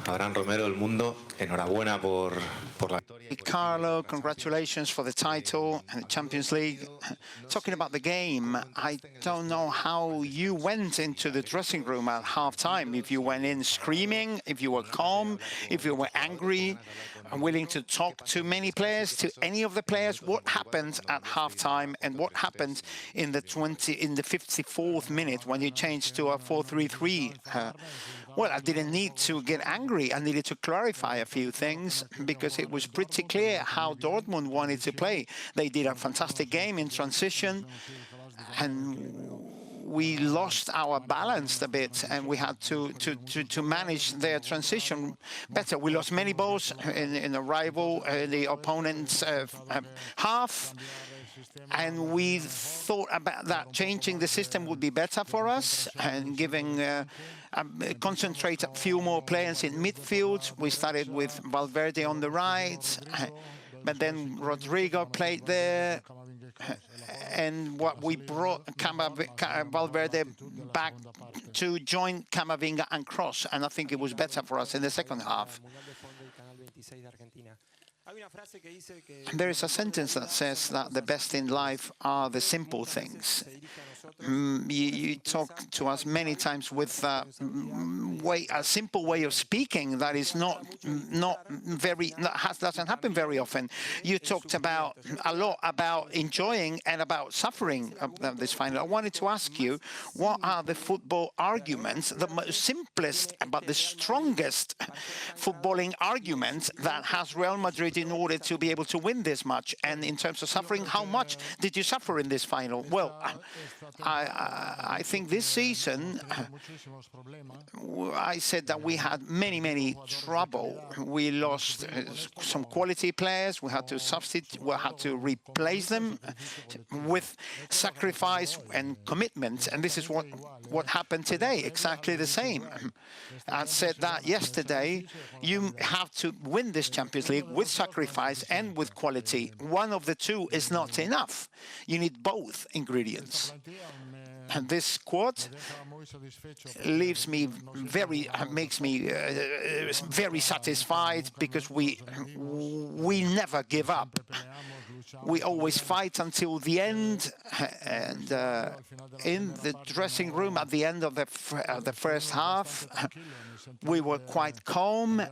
Abraham Romero del Mundo, enhorabuena por la victoria. Carlo, congratulations for the title and the Champions League. Talking about the game, I don't know how you went into the dressing room at half-time. If you went in screaming, if you were calm, if you were angry, willing to talk to many players, to any of the players. What happened at half-time and what happened in the 54th minute when you changed to a 4-3-3? Well, I didn't need to get angry. I needed to clarify a few things because it was pretty clear how Dortmund wanted to play. They did a fantastic game in transition, and we lost our balance a bit, and we had to manage their transition better. We lost many balls in the opponent's half. And we thought about that changing the system would be better for us and giving concentrate a few more players in midfield. We started with Valverde on the right, but then Rodrigo played there. And what we brought Valverde back to join Camavinga and Kroos, and I think it was better for us in the second half. There is a sentence that says that the best in life are the simple things. You talk to us many times with a simple way of speaking that is doesn't happen very often. You talked a lot about enjoying and about suffering of this final. I wanted to ask you, what are the football arguments, the most simplest but the strongest footballing argument that has Real Madrid in order to be able to win this match? And in terms of suffering, how much did you suffer in this final? Well, I think this season, I said that we had many trouble. We lost some quality players. We had to substitute, we had to replace them with sacrifice and commitment. And this is what happened today, exactly the same. I said that yesterday. You have to win this Champions League with sacrifice and with quality. One of the two is not enough. You need both ingredients. And this squad makes me very satisfied because we never give up. We always fight until the end, and in the dressing room at the end of the first half, we were quite calm.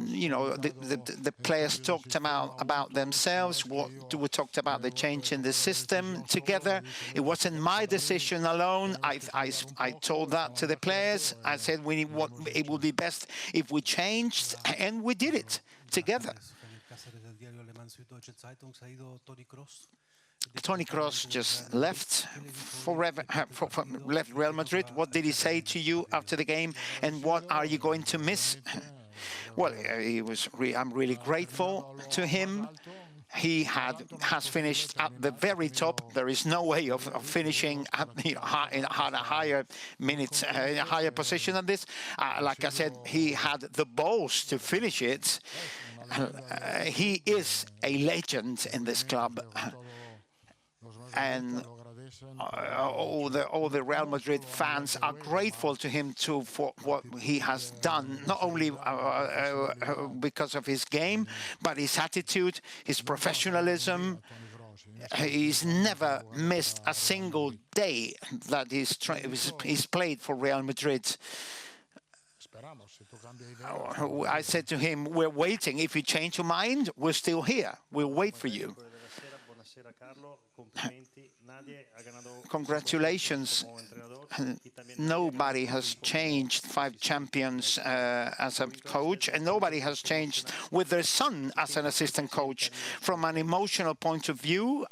You know, the players talked about themselves. We talked about the change in the system together. It wasn't my decision alone. I told that to the players. I said it would be best if we changed, and we did it together. Toni Kroos just left forever, left Real Madrid. What did he say to you after the game, and what are you going to miss? Well, I'm really grateful to him. He has finished at the very top. There is no way of finishing at a higher minutes, in a higher position than this. Like I said, he had the balls to finish it. He is a legend in this club, and all the Real Madrid fans are grateful to him for what he has done, not only because of his game, but his attitude, his professionalism. He's never missed a single day that he's played for Real Madrid. I said to him, we're waiting. If you change your mind, we're still here. We'll wait for you. Congratulations. Nobody has changed 5 champions as a coach, and nobody has changed with their son as an assistant coach. From an emotional point of view,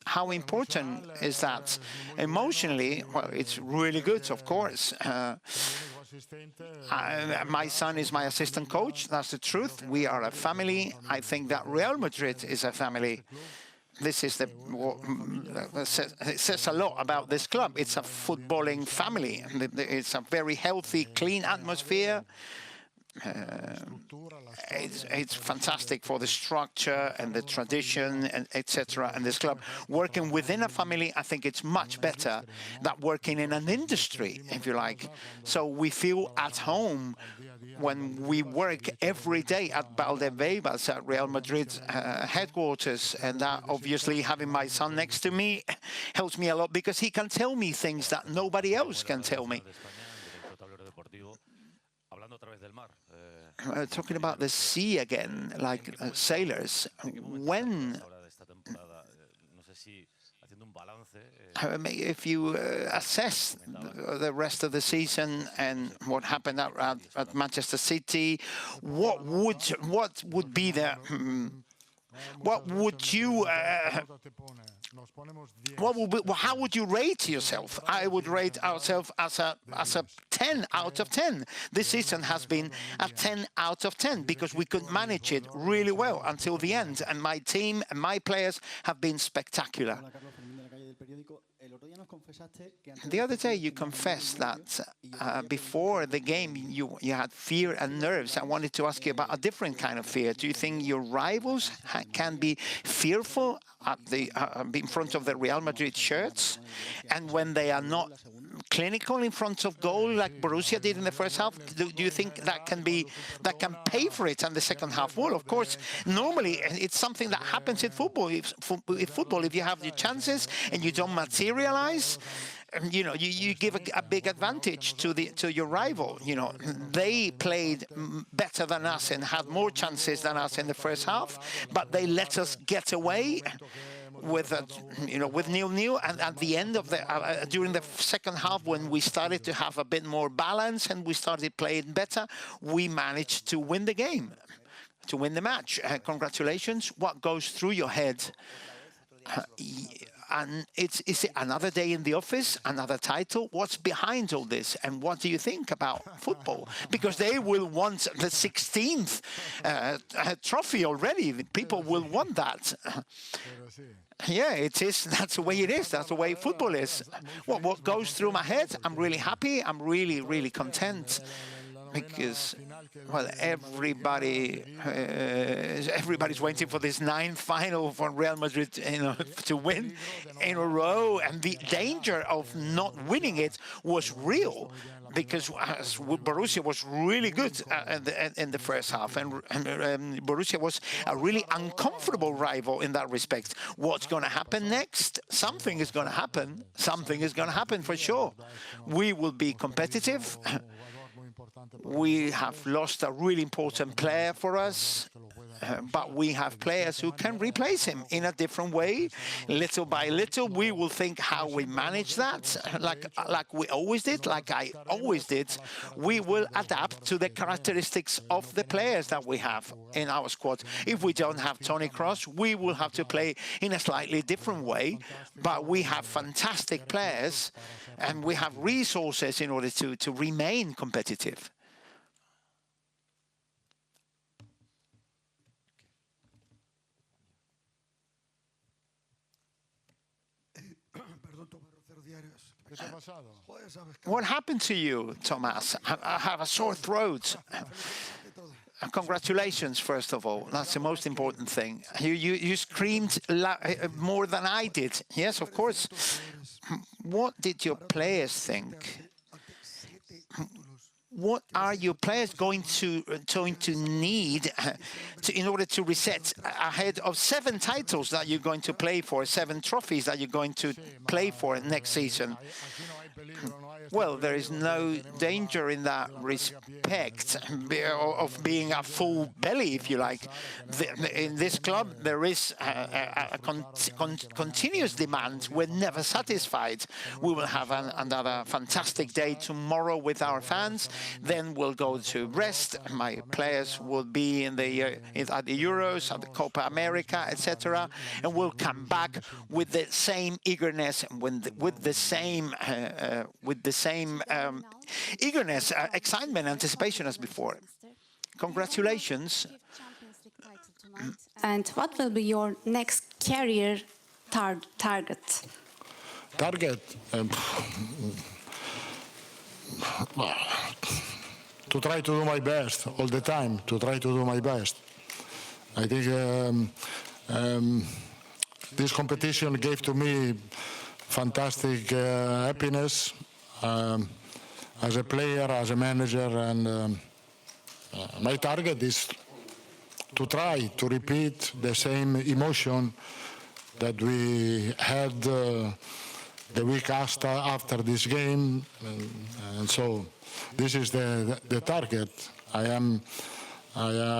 how important is that? Emotionally, well, it's really good, of course. My son is my assistant coach. That's the truth. We are a family. I think that Real Madrid is a family. This is it says a lot about this club. It's a footballing family. It's a very healthy, clean atmosphere. It's fantastic for the structure and the tradition and etc. And this club working within a family, I think it's much better than working in an industry, if you like. So we feel at home when we work every day at Valdebebas, at Real Madrid's headquarters, and that obviously having my son next to me helps me a lot because he can tell me things that nobody else can tell me. Talking about the sea again, like sailors, when if you assess the rest of the season and what happened at Manchester City, what would be the what would you how would you rate yourself? I would rate ourselves as a 10 out of 10. This season has been a 10 out of 10 because we could manage it really well until the end, and my team and my players have been spectacular. The other day you confessed that before the game you had fear and nerves. I wanted to ask you about a different kind of fear. Do you think your rivals can be fearful at in front of the Real Madrid shirts, and when they are not clinical in front of goal like Borussia did in the first half? Do you think that can pay for it in the second half? Well, of course, normally it's something that happens in football. If you have your chances and you don't materialize, you know, you give a big advantage to your rival. You know, they played better than us and had more chances than us in the first half, but they let us get away with with 0-0, and at the end of the during the second half, when we started to have a bit more balance and we started playing better, we managed to win the game, to win the match. Congratulations. What goes through your head? And is it another day in the office, another title? What's behind all this? And what do you think about football? Because they will want the 16th trophy already. People will want that. Yeah, it is. That's the way it is. That's the way football is. Well, what goes through my head? I'm really happy. I'm really, really content. Because, well, everybody's waiting for this 9th final for Real Madrid, to win in a row, and the danger of not winning it was real, because Borussia was really good in the first half, and Borussia was a really uncomfortable rival in that respect. What's going to happen next? Something is going to happen. Something is going to happen for sure. We will be competitive. We have lost a really important player for us, but we have players who can replace him in a different way. Little by little, we will think how we manage that, like we always did, like I always did. We will adapt to the characteristics of the players that we have in our squad. If we don't have Toni Kroos, we will have to play in a slightly different way, but we have fantastic players and we have resources in order to remain competitive. What happened to you, Thomas? I have a sore throat. Congratulations, first of all. That's the most important thing. You screamed more than I did. Yes, of course. What did your players think? What are your players going to need in order to reset ahead of 7 titles that you're going to play for, 7 trophies that you're going to play for next season? Well, there is no danger in that respect of being a full belly, if you like. In this club, there is a continuous demand. We're never satisfied. We will have another fantastic day tomorrow with our fans. Then we'll go to rest. My players will be at the Euros, at the Copa America, etc. And we'll come back with the same eagerness, with the same eagerness, excitement, anticipation as before. Congratulations. And what will be your next career target? to try to do my best all the time, to try to do my best. I think this competition gave to me fantastic happiness as a player, as a manager, and my target is to try to repeat the same emotion that we had the week after this game, and so this is the target. I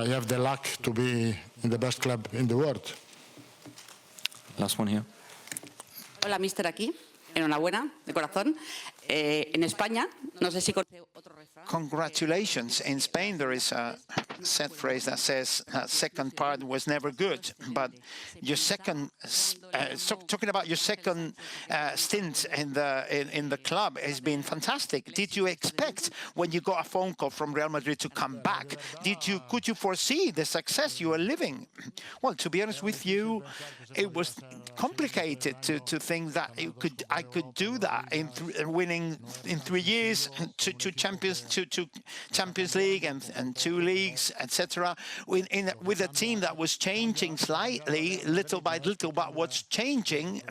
have the luck to be in the best club in the world. Last one here. Hola, mister, aquí. Enhorabuena, de corazón. En España, no sé si conoce otro refrán. Congratulations. In Spain, there is a set phrase that says second part was never good, but your second, talking about your second stint in the club has been fantastic. Did you expect when you got a phone call from Real Madrid to come back? Could you foresee the success you were living? Well, to be honest with you, it was complicated to think that I could do that in winning in 3 years to Champions League and 2 leagues, etc. With a team that was changing slightly, little by little, but what's changing.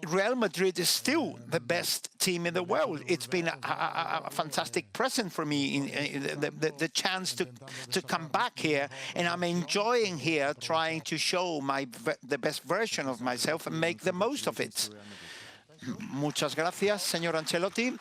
Real Madrid is still the best team in the world. It's been a fantastic present for me, the chance to come back here, and I'm enjoying here trying to show the best version of myself and make the most of it. Muchas gracias, señor Ancelotti.